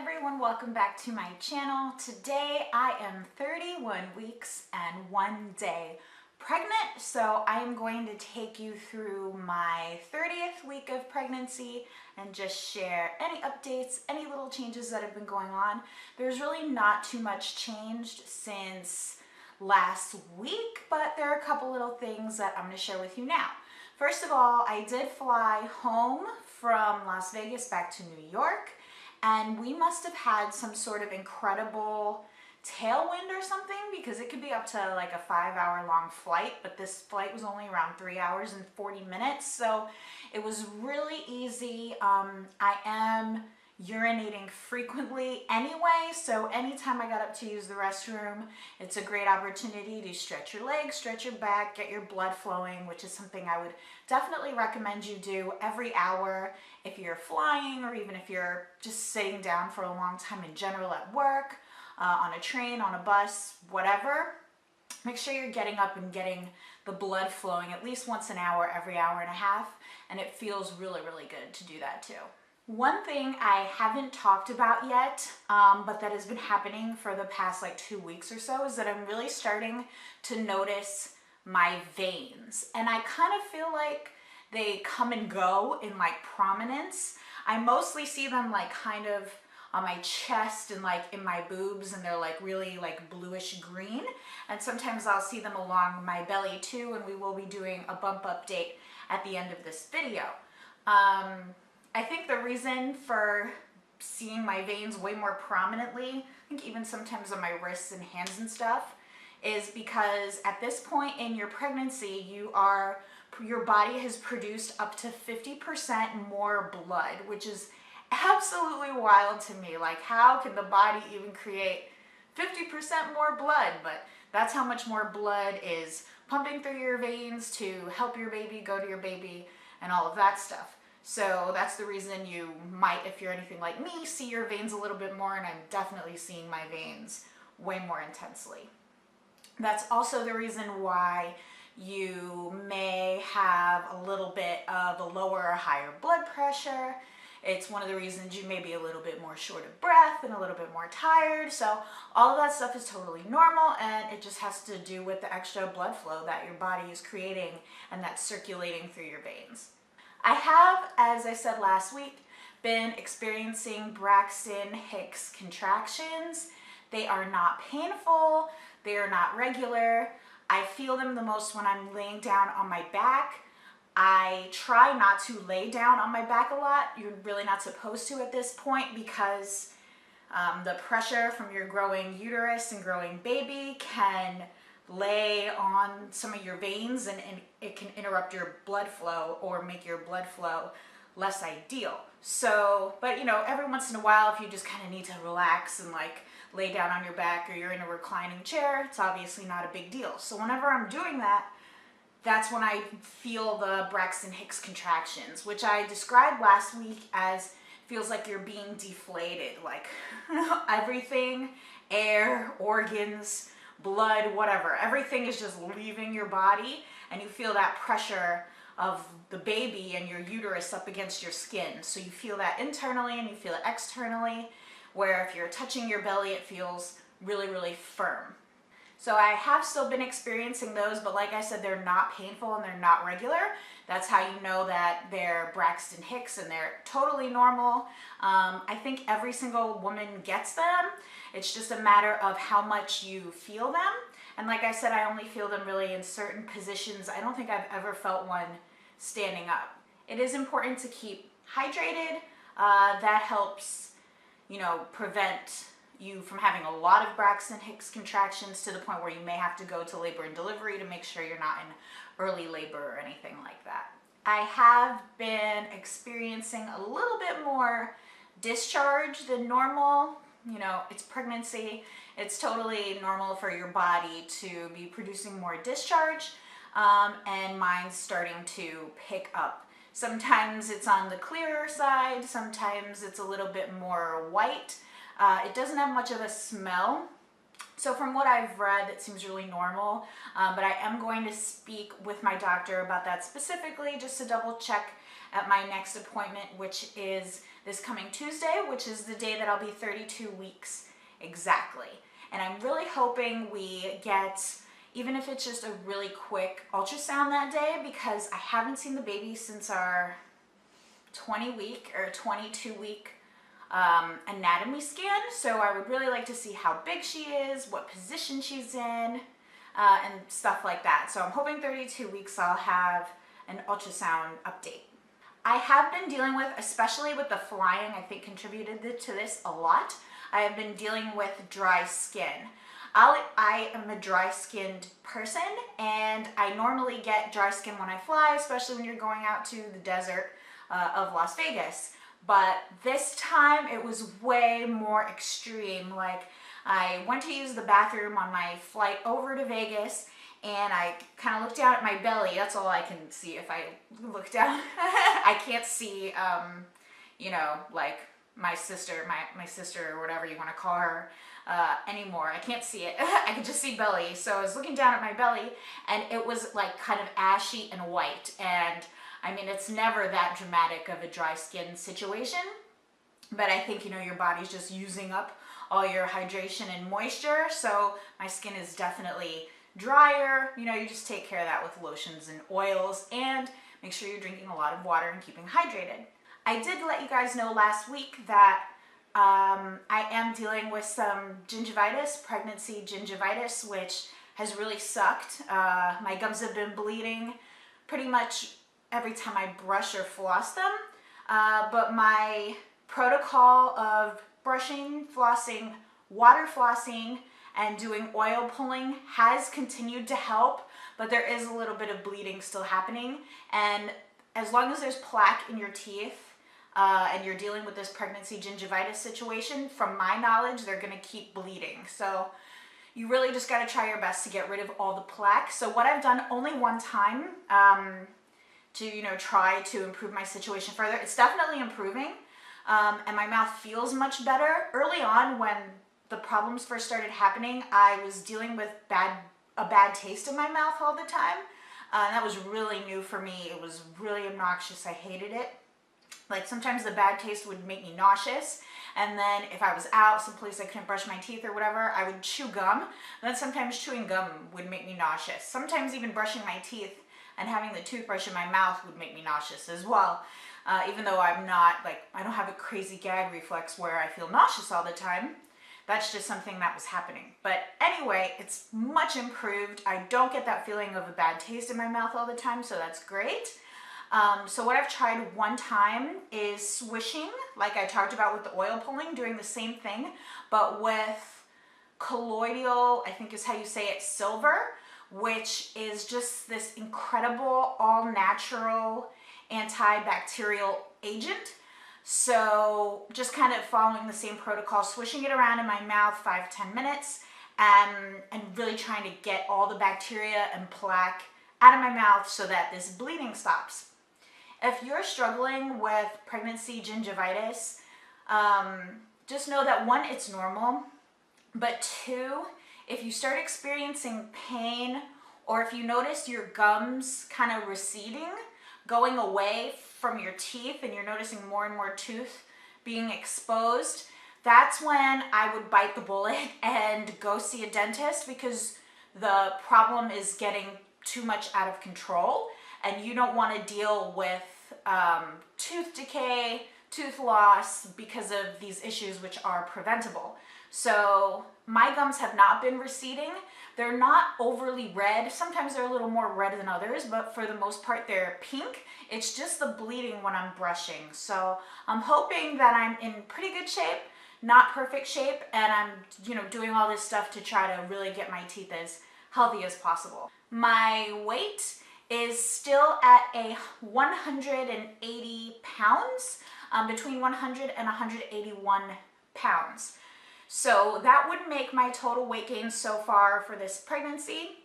everyone, welcome back to my channel. Today I am 31 weeks and 1 day pregnant, so I am going to take you through my 30th week of pregnancy and just share any updates, any little changes that have been going on. There's really not too much changed since last week, but there are a couple little things that I'm going to share with you now. First of all, I did fly home from Las Vegas back to New York, and we must have had some sort of incredible tailwind or something, because it could be up to like a 5-hour long flight, but this flight was only around 3 hours and 40 minutes, so it was really easy. I am urinating frequently anyway, so anytime I got up to use the restroom, it's a great opportunity to stretch your legs, stretch your back, get your blood flowing, which is something I would definitely recommend you do every hour if you're flying, or even if you're just sitting down for a long time in general at work, on a train, on a bus, whatever. Make sure you're getting up and getting the blood flowing at least once an hour, every hour and a half, and it feels really, really good to do that too. One thing I haven't talked about yet, but that has been happening for the past like 2 weeks or so, is that I'm really starting to notice my veins. And I kind of feel like they come and go in like prominence. I mostly see them like kind of on my chest and like in my boobs, and they're like really like bluish green. And sometimes I'll see them along my belly too, and we will be doing a bump update at the end of this video. I think the reason for seeing my veins way more prominently, I think even sometimes on my wrists and hands and stuff, is because at this point in your pregnancy, your body has produced up to 50% more blood, which is absolutely wild to me. Like, how can the body even create 50% more blood? But that's how much more blood is pumping through your veins to help your baby, go to your baby, and all of that stuff. So that's the reason you might, if you're anything like me, see your veins a little bit more, and I'm definitely seeing my veins way more intensely. That's also the reason why you may have a little bit of a lower or higher blood pressure. It's one of the reasons you may be a little bit more short of breath and a little bit more tired. So all of that stuff is totally normal, and it just has to do with the extra blood flow that your body is creating and that's circulating through your veins. I have, as I said last week, been experiencing Braxton Hicks contractions. They are not painful, they are not regular. I feel them the most when I'm laying down on my back. I try not to lay down on my back a lot. You're really not supposed to at this point, because the pressure from your growing uterus and growing baby can lay on some of your veins, and it can interrupt your blood flow or make your blood flow less ideal. So, but you know, every once in a while, if you just kind of need to relax and like lay down on your back, or you're in a reclining chair, it's obviously not a big deal. So whenever I'm doing that, that's when I feel the Braxton Hicks contractions, which I described last week as feels like you're being deflated, like everything, air, organs, blood, whatever, everything is just leaving your body, and you feel that pressure of the baby and your uterus up against your skin. So you feel that internally and you feel it externally, where if you're touching your belly, it feels really, really firm. So I have still been experiencing those, but like I said, they're not painful and they're not regular. That's how you know that they're Braxton Hicks, and they're totally normal. I think every single woman gets them. It's just a matter of how much you feel them. And like I said, I only feel them really in certain positions. I don't think I've ever felt one standing up. It is important to keep hydrated. That helps, you know, prevent you from having a lot of Braxton Hicks contractions to the point where you may have to go to labor and delivery to make sure you're not in early labor or anything like that. I have been experiencing a little bit more discharge than normal. You know, it's pregnancy. It's totally normal for your body to be producing more discharge, and mine's starting to pick up. Sometimes it's on the clearer side, sometimes it's a little bit more white. It doesn't have much of a smell. So from what I've read, it seems really normal, but I am going to speak with my doctor about that specifically, just to double check at my next appointment, which is this coming Tuesday, which is the day that I'll be 32 weeks exactly. And I'm really hoping we get, even if it's just a really quick ultrasound that day, because I haven't seen the baby since our 20-week or 22-week anatomy scan. So I would really like to see how big she is, what position she's in, and stuff like that. So I'm hoping 32 weeks I'll have an ultrasound update. I have been dealing with, especially with the flying, I think contributed to this a lot. I have been dealing with dry skin. I am a dry skinned person, and I normally get dry skin when I fly, especially when you're going out to the desert of Las Vegas. But this time it was way more extreme. Like, I went to use the bathroom on my flight over to Vegas, and I kind of looked down at my belly. That's all I can see if I look down. I can't see, you know, like my sister or whatever you want to call her anymore. I can't see it. I can just see belly. So I was looking down at my belly, and it was like kind of ashy and white. And I mean, it's never that dramatic of a dry skin situation, but I think, you know, your body's just using up all your hydration and moisture. So my skin is definitely drier. You know, you just take care of that with lotions and oils, and make sure you're drinking a lot of water and keeping hydrated. I did let you guys know last week that I am dealing with some gingivitis, pregnancy gingivitis, which has really sucked. My gums have been bleeding pretty much every time I brush or floss them. But my protocol of brushing, flossing, water flossing, and doing oil pulling has continued to help, but there is a little bit of bleeding still happening. And as long as there's plaque in your teeth, and you're dealing with this pregnancy gingivitis situation, from my knowledge, they're gonna keep bleeding. So you really just gotta try your best to get rid of all the plaque. So what I've done only one time to, you know, try to improve my situation further, it's definitely improving, and my mouth feels much better. Early on, when the problems first started happening, I was dealing with a bad taste in my mouth all the time. That was really new for me. It was really obnoxious. I hated it. Like, sometimes the bad taste would make me nauseous, and then if I was out someplace I couldn't brush my teeth or whatever, I would chew gum, and then sometimes chewing gum would make me nauseous. Sometimes even brushing my teeth and having the toothbrush in my mouth would make me nauseous as well. Even though I'm not, like, I don't have a crazy gag reflex where I feel nauseous all the time. That's just something that was happening. But anyway, it's much improved. I don't get that feeling of a bad taste in my mouth all the time, so that's great. So what I've tried one time is swishing, like I talked about with the oil pulling, doing the same thing, but with colloidal, I think is how you say it, silver, which is just this incredible all-natural antibacterial agent. So just kind of following the same protocol, swishing it around in my mouth 5-10 minutes, and really trying to get all the bacteria and plaque out of my mouth so that this bleeding stops. If you're struggling with pregnancy gingivitis, just know that one, it's normal, but two, if you start experiencing pain, or if you notice your gums kind of receding, going away from your teeth, and you're noticing more and more tooth being exposed, that's when I would bite the bullet and go see a dentist, because the problem is getting too much out of control, and you don't want to deal with tooth decay, tooth loss because of these issues, which are preventable. So my gums have not been receding. They're not overly red. Sometimes they're a little more red than others, but for the most part they're pink. It's just the bleeding when I'm brushing. So I'm hoping that I'm in pretty good shape, not perfect shape, and I'm, you know, doing all this stuff to try to really get my teeth as healthy as possible. My weight is still at a 180 pounds, between 100 and 181 pounds. So that would make my total weight gain so far for this pregnancy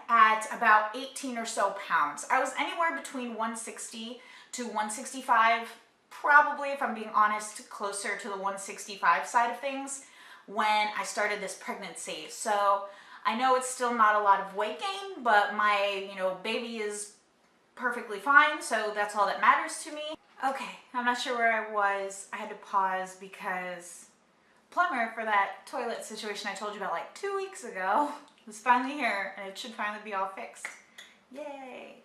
at about 18 or so pounds. I was anywhere between 160 to 165, probably, if I'm being honest, closer to the 165 side of things when I started this pregnancy. So I know it's still not a lot of weight gain, but my, you know, baby is perfectly fine, so that's all that matters to me. Okay, I'm not sure where I was. I had to pause because plumber for that toilet situation I told you about like 2 weeks ago was finally here, and it should finally be all fixed. Yay!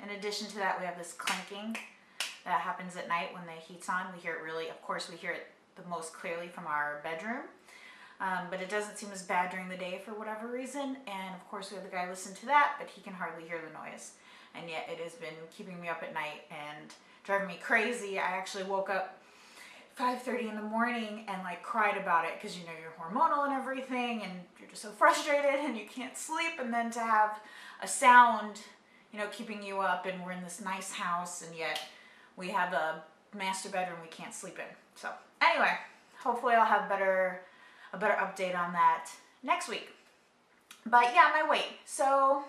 In addition to that, we have this clanking that happens at night when the heat's on. We hear it really, of course, we hear it the most clearly from our bedroom. But it doesn't seem as bad during the day for whatever reason. And of course, we have the guy listen to that, but he can hardly hear the noise. And yet it has been keeping me up at night and driving me crazy. I actually woke up 5:30 in the morning and like cried about it because you know you're hormonal and everything, and you're just so frustrated and you can't sleep. And then to have a sound, you know, keeping you up, and we're in this nice house, and yet we have a master bedroom we can't sleep in. So anyway, hopefully I'll have a better update on that next week. But yeah, my weight. So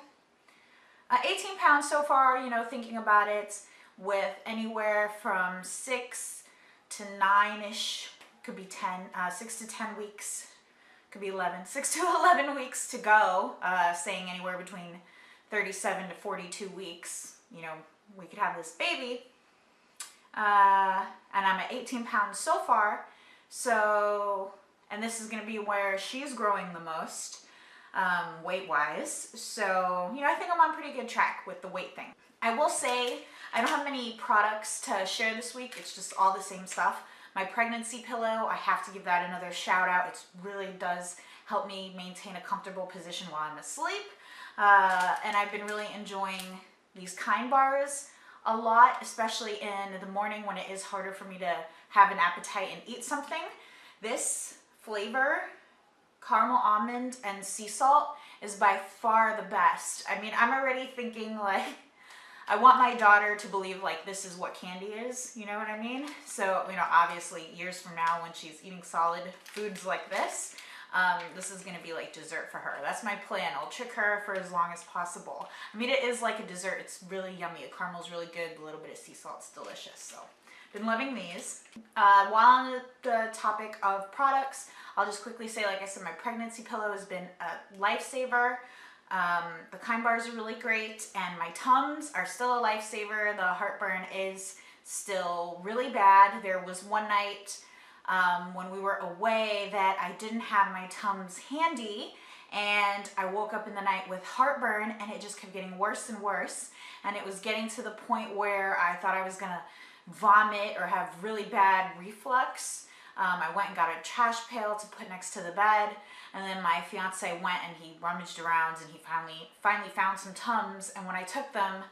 18 pounds so far, you know, thinking about it, with anywhere from 6 to 9-ish, could be 10, 6 to 10 weeks, could be 11, 6 to 11 weeks to go, saying anywhere between 37 to 42 weeks, you know, we could have this baby. And I'm at 18 pounds so far, so, and this is going to be where she's growing the most, weight-wise, so, you know, I think I'm on pretty good track with the weight thing. I will say, I don't have many products to share this week, it's just all the same stuff. My pregnancy pillow, I have to give that another shout out. It really does help me maintain a comfortable position while I'm asleep, and I've been really enjoying these Kind bars a lot, especially in the morning when it is harder for me to have an appetite and eat something. This flavor, caramel almond and sea salt, is by far the best. I mean, I'm already thinking like, I want my daughter to believe like this is what candy is, you know what I mean? So, you know, obviously years from now when she's eating solid foods like this is gonna be like dessert for her. That's my plan. I'll trick her for as long as possible. I mean, it is like a dessert. It's really yummy. The caramel's really good. A little bit of sea salt's delicious. So, been loving these. While on the topic of products, I'll just quickly say, like I said, my pregnancy pillow has been a lifesaver. The Kind bars are really great, and my Tums are still a lifesaver. The heartburn is still really bad. There was one night when we were away that I didn't have my Tums handy, and I woke up in the night with heartburn, and it just kept getting worse and worse, and it was getting to the point where I thought I was gonna vomit or have really bad reflux. I went and got a trash pail to put next to the bed, and then my fiance went and he rummaged around and he finally found some Tums, and when I took them,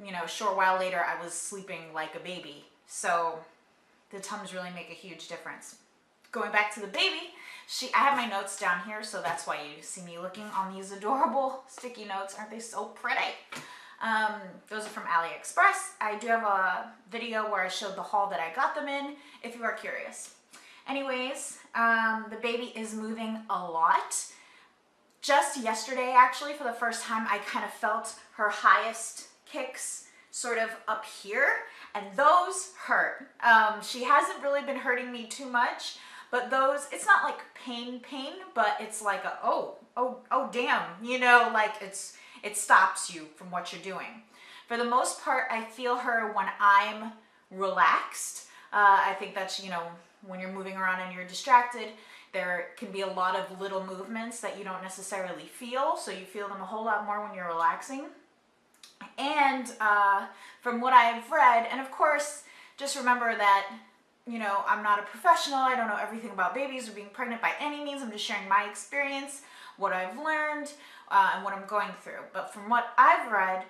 you know, a short while later I was sleeping like a baby. So the Tums really make a huge difference. Going back to the baby, I have my notes down here, so that's why you see me looking on these adorable sticky notes. Aren't they so pretty? Those are from AliExpress. I do have a video where I showed the haul that I got them in, if you are curious. Anyways, the baby is moving a lot. Just yesterday, actually, for the first time, I kind of felt her highest kicks sort of up here, and those hurt. She hasn't really been hurting me too much, but those, it's not like pain, but it's like a, oh damn, you know, like it stops you from what you're doing. For the most part, I feel her when I'm relaxed. I think that's, you know, when you're moving around and you're distracted, there can be a lot of little movements that you don't necessarily feel, so you feel them a whole lot more when you're relaxing. And from what I've read, and of course, just remember that, you know, I'm not a professional, I don't know everything about babies or being pregnant by any means, I'm just sharing my experience, what I've learned, and what I'm going through. But from what I've read,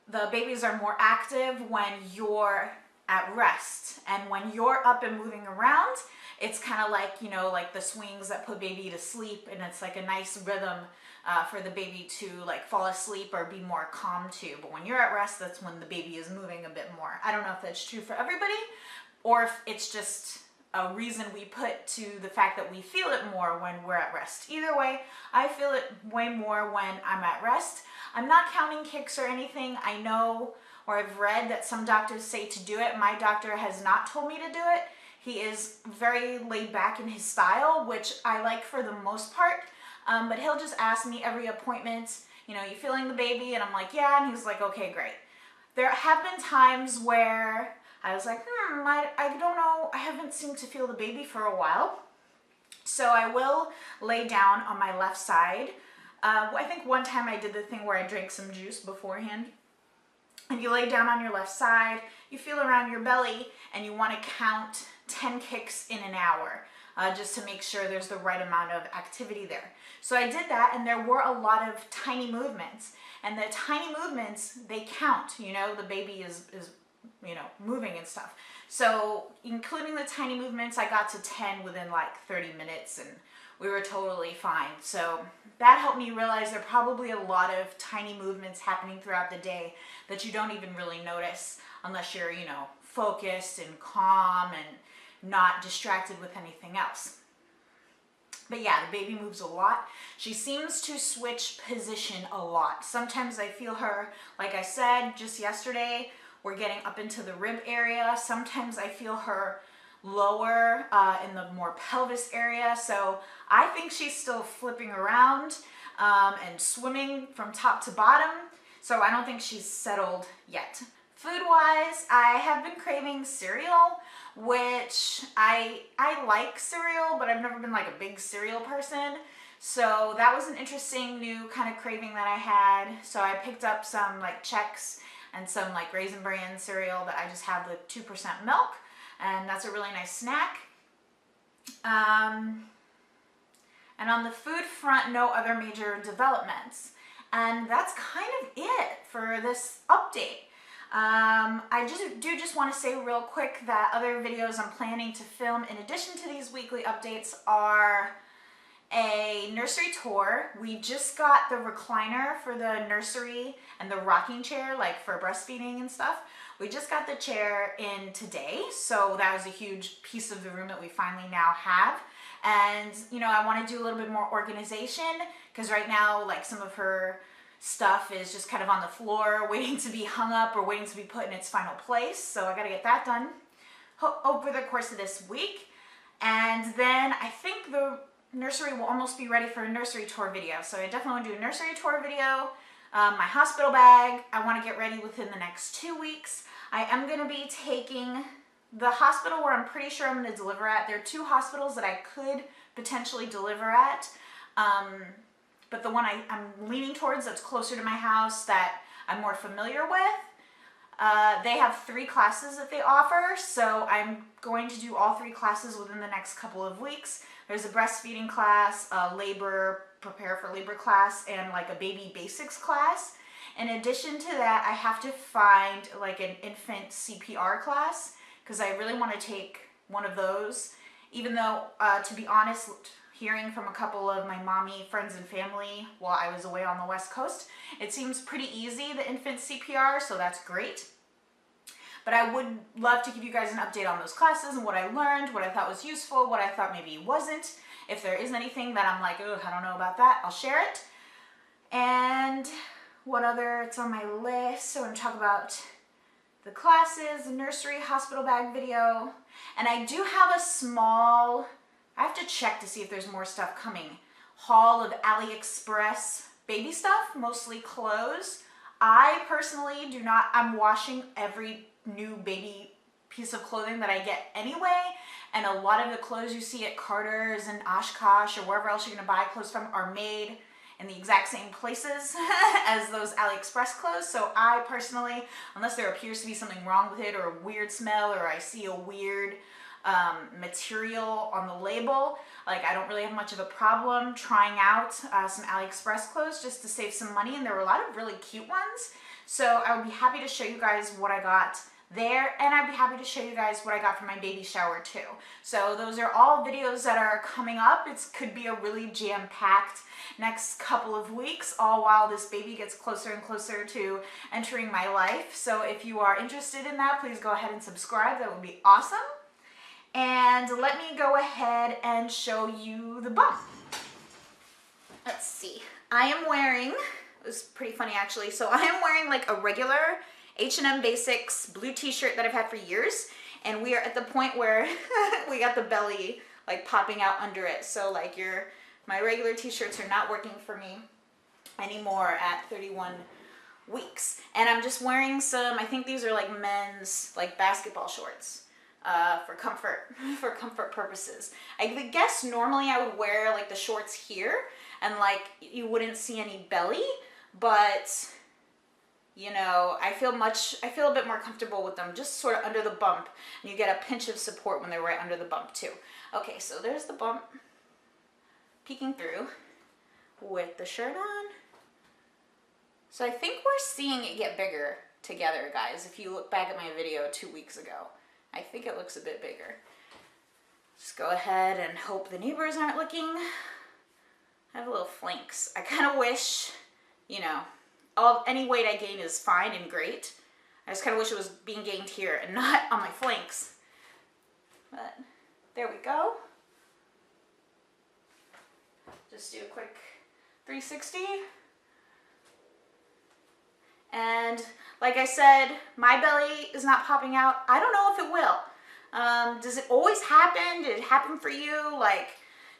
the babies are more active when you're at rest, and when you're up and moving around, it's kind of like, you know, like the swings that put baby to sleep, and it's like a nice rhythm for the baby to like fall asleep or be more calm to. But when you're at rest, that's when the baby is moving a bit more. I don't know if that's true for everybody, or if it's just a reason we put to the fact that we feel it more when we're at rest. Either way, I feel it way more when I'm at rest. I'm not counting kicks or anything. I know, or I've read that some doctors say to do it. My doctor has not told me to do it. He is very laid back in his style, which I like for the most part. But he'll just ask me every appointment, you know, you feeling the baby? And I'm like, yeah. And he's like, okay, great. There have been times where I was like, I don't know, I haven't seemed to feel the baby for a while. So I will lay down on my left side. I think one time I did the thing where I drank some juice beforehand. And you lay down on your left side, you feel around your belly, and you want to count 10 kicks in an hour, just to make sure there's the right amount of activity there. So I did that, and there were a lot of tiny movements. And the tiny movements, they count, you know, the baby is you know, moving and stuff. So including the tiny movements, I got to 10 within like 30 minutes, and we were totally fine. So that helped me realize there are probably a lot of tiny movements happening throughout the day that you don't even really notice unless you're, you know, focused and calm and not distracted with anything else. But yeah, the baby moves a lot. She seems to switch position a lot. Sometimes I feel her, like I said, just yesterday, we're getting up into the rib area. Sometimes I feel her lower in the more pelvis area. So I think she's still flipping around and swimming from top to bottom. So I don't think she's settled yet. Food-wise, I have been craving cereal, which I like cereal, but I've never been like a big cereal person. So that was an interesting new kind of craving that I had. So I picked up some like Chex and some like Raisin Bran cereal that I just have with 2% milk. And that's a really nice snack. And on the food front, no other major developments. And that's kind of it for this update. I just want to say real quick that other videos I'm planning to film in addition to these weekly updates are a nursery tour. We just got the recliner for the nursery and the rocking chair, like for breastfeeding and stuff. We just got the chair in today, so that was a huge piece of the room that we finally now have. And, you know, I want to do a little bit more organization because right now, like, some of her stuff is just kind of on the floor waiting to be hung up or waiting to be put in its final place. So I got to get that done over the course of this week. And then I think the nursery will almost be ready for a nursery tour video. So I definitely want to do a nursery tour video. My hospital bag, I want to get ready within the next 2 weeks. I am going to be taking the hospital where I'm pretty sure I'm going to deliver at. There are 2 hospitals that I could potentially deliver at. But the one I'm leaning towards that's closer to my house that I'm more familiar with, they have 3 classes that they offer. So I'm going to do all 3 classes within the next couple of weeks. There's a breastfeeding class, a prepare for labor class, and like a baby basics class. In addition to that, I have to find like an infant CPR class because I really want to take one of those. Even though, to be honest, hearing from a couple of my mommy friends and family while I was away on the West Coast, it seems pretty easy, the infant CPR, so that's great. But I would love to give you guys an update on those classes and what I learned, what I thought was useful, what I thought maybe wasn't. If there is anything that I'm like, oh, I don't know about that, I'll share it. And what other, it's on my list. So I'm going to talk about the classes, the nursery, hospital bag video. And I do have a small, I have to check to see if there's more stuff coming, haul of AliExpress baby stuff, mostly clothes. I personally do not, I'm washing every new baby piece of clothing that I get anyway, and a lot of the clothes you see at Carter's and Oshkosh or wherever else you're going to buy clothes from are made in the exact same places as those AliExpress clothes. So I personally, unless there appears to be something wrong with it or a weird smell or I see a weird material on the label, like I don't really have much of a problem trying out some AliExpress clothes just to save some money, and there were a lot of really cute ones. So I would be happy to show you guys what I got there, and I'd be happy to show you guys what I got for my baby shower too. So those are all videos that are coming up. It could be a really jam-packed next couple of weeks, all while this baby gets closer and closer to entering my life. So if you are interested in that, please go ahead and subscribe. That would be awesome. And let me go ahead and show you the bump. Let's see. I am wearing, it was pretty funny actually, so I am wearing like a regular H&M Basics blue t-shirt that I've had for years, and we are at the point where we got the belly like popping out under it. So like my regular t-shirts are not working for me anymore at 31 weeks. And I'm just wearing some, I think these are like men's like basketball shorts for comfort purposes. I guess normally I would wear like the shorts here and like you wouldn't see any belly, but you know, I feel a bit more comfortable with them just sort of under the bump, and you get a pinch of support when they're right under the bump too. Okay, so there's the bump peeking through with the shirt on. So I think we're seeing it get bigger together, guys. If you look back at my video 2 weeks ago, I think it looks a bit bigger. Just go ahead and hope the neighbors aren't looking. I have a little flanks. I kind of wish, you know, any weight I gain is fine and great. I just kind of wish it was being gained here and not on my flanks. But there we go. Just do a quick 360. And like I said, my belly is not popping out. I don't know if it will. Does it always happen? Did it happen for you? Like,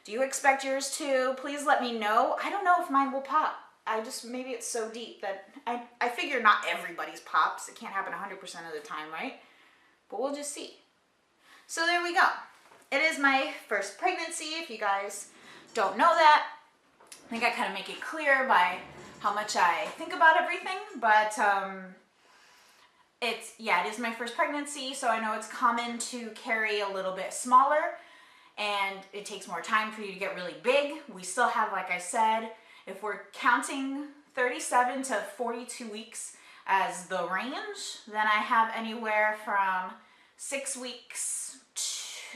do you expect yours to? Please let me know. I don't know if mine will pop. Maybe it's so deep that I figure not everybody's pops. It can't happen 100% of the time, right? But we'll just see. So there we go. It is my first pregnancy, if you guys don't know that. I think I kind of make it clear by how much I think about everything, but it is my first pregnancy, so I know it's common to carry a little bit smaller, and it takes more time for you to get really big. We still have, like I said, if we're counting 37 to 42 weeks as the range, then I have anywhere from 6 weeks to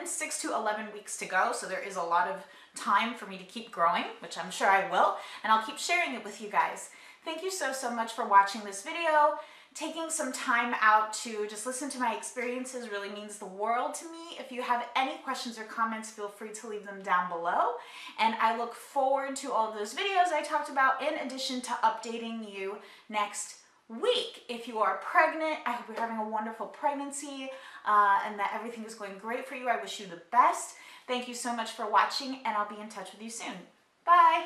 6 to 11 weeks to go. So there is a lot of time for me to keep growing, which I'm sure I will, and I'll keep sharing it with you guys. Thank you so much for watching this video. Taking some time out to just listen to my experiences really means the world to me. If you have any questions or comments, feel free to leave them down below. And I look forward to all of those videos I talked about, in addition to updating you next week. If you are pregnant, I hope you're having a wonderful pregnancy and that everything is going great for you. I wish you the best. Thank you so much for watching, and I'll be in touch with you soon. Bye.